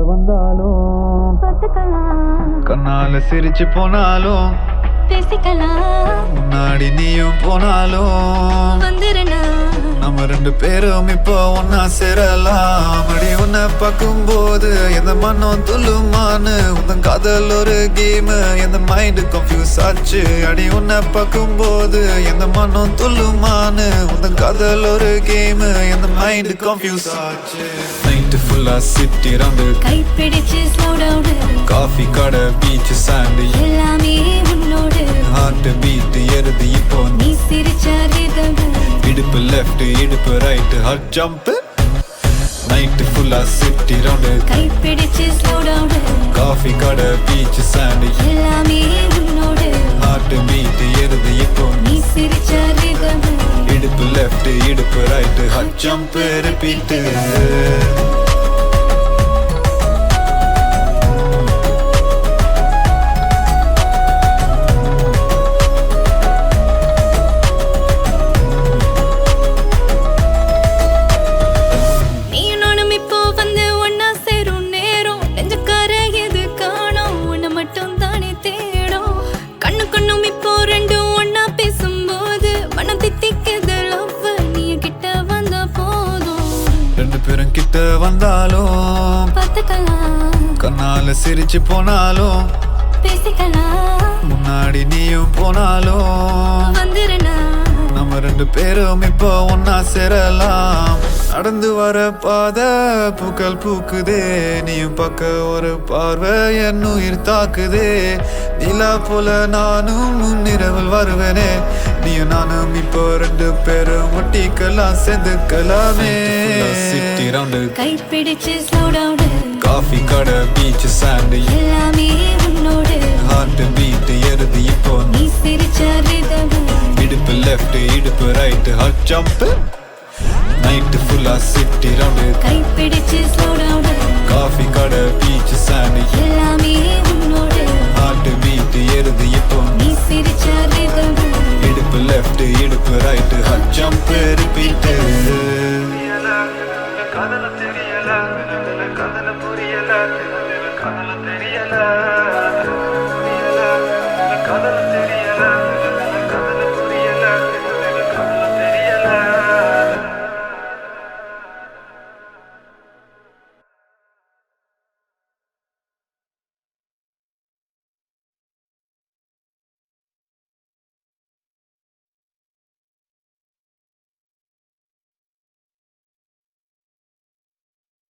வந்தாலும் கண்ணால சிரிச்சு போனாலும் முன்னாடி நீயும் போனாலும் நம்ம ரெண்டு பேரும் இப்போ ஒன்னா சேரலாம். அடி உன்னை பார்க்கும் போது எந்த மனம் துள்ளுமான்னு உன் காதல் ஒரு கேம் எந்த மைண்டு கன்ஃபியூஸ் ஆச்சு. அடி உன்னை பார்க்கும் போது எந்த மனம் துள்ளுமான்னு உன் காதல் ஒரு கேம் எந்த மைண்டு கன்ஃபியூஸ் ஆச்சு. நைட்டு ஃபுல்லா சிட்டி ரவுண்டு கைப்பிடிச்சு ஸ்லோ டவுன் காஃபி கடை பீச் சாண்டு எல்லாமே உன்னோடு ஹார்ட் பீட் ஏறுது இப்போ நீ சிரிச்ச ரிதம் இடுப்பு லெஃப்ட் இடுப்பு ரைட் ஹார்ட் ஜம்ப். நைட்டு ஃபுல்லா சிட்டி ரவுண்டு கைப்பிடிச்சு ஸ்லோ டவுன் காஃபி கடை பீச் சாண்டு எல்லாமே உன்னோடு ஹார்ட் பீட் ஏறுது இப்போ நீ சிரிச்ச ரிதம் இடுப்பு லெஃப்ட் இடுப்பு ரைட் ஹார்ட் ஜம்ப் ரிப்பீட். ரெண்டு பேரும் கிட்ட வந்தாலும் கண்ணால சிரிச்சு போனாலும் முன்னாடி நீயும் போனாலும் நம்ம ரெண்டு பேரும் இப்போ ஒன்னா சேரலாம். நடந்து வர பாத பூக்கள் பூக்குதே நீயும் பக்க ஒரு பார்வை என் உயிர் தாக்குதே. நிலா போல நானும் முன்னிரவில் வருவேனே நீயும் நானும் இப்போ ரெண்டு பேரும் ஒட்டிக்கலாம் சேர்ந்துக்கலாமே. சிட்டி ரவுண்டு கைப்பிடிச்சு ஸ்லோ டவுன் காஃபி கடை பீச் சாண்டு எல்லாமே உன்னோடு ஹார்ட் பீட் ஏறுது இப்போ நீ சிரிச்ச ரிதம் இடுப்பு லெஃப்ட் இடுப்பு ரைட் ஹார்ட் ஜம்ப். நைட்டு ஃபுல்லா சிட்டி ரவுண்டு கைப்பிடிச்சு ஸ்லோ டவுன் காஃபி கடை பீச் சாண்டு எல்லாமே